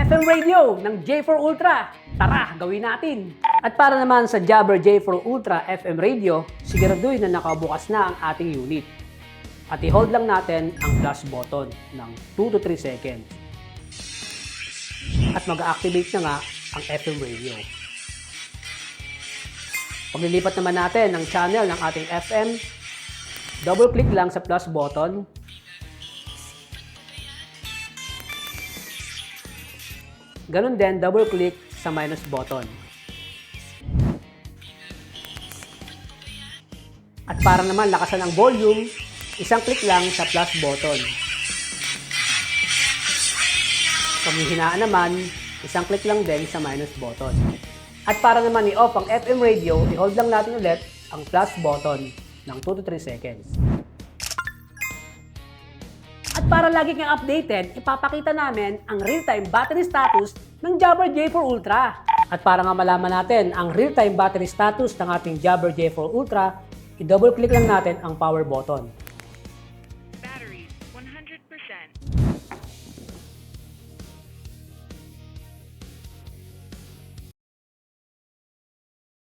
FM radio ng J4 Ultra. Tara, gawin natin! At para naman sa Jabber J4 Ultra FM radio, siguraduhin na nakabukas na ang ating unit. At i-hold lang natin ang plus button ng 2 to 3 seconds. At mag-activate na nga ang FM radio. Paglilipat naman natin ng channel ng ating FM, double-click lang sa plus button. Ganun din, double-click sa minus button. At para naman lakasan ang volume, isang click lang sa plus button. Paghihinaan naman, isang click lang din sa minus button. At para naman i-off ang FM radio, i-hold lang natin ulit ang plus button ng 2 to 3 seconds. At para lagi kang updated, ipapakita namin ang real-time battery status ng Jabber J4 Ultra. At para nga malaman natin ang real-time battery status ng ating Jabber J4 Ultra, i-double click lang natin ang power button.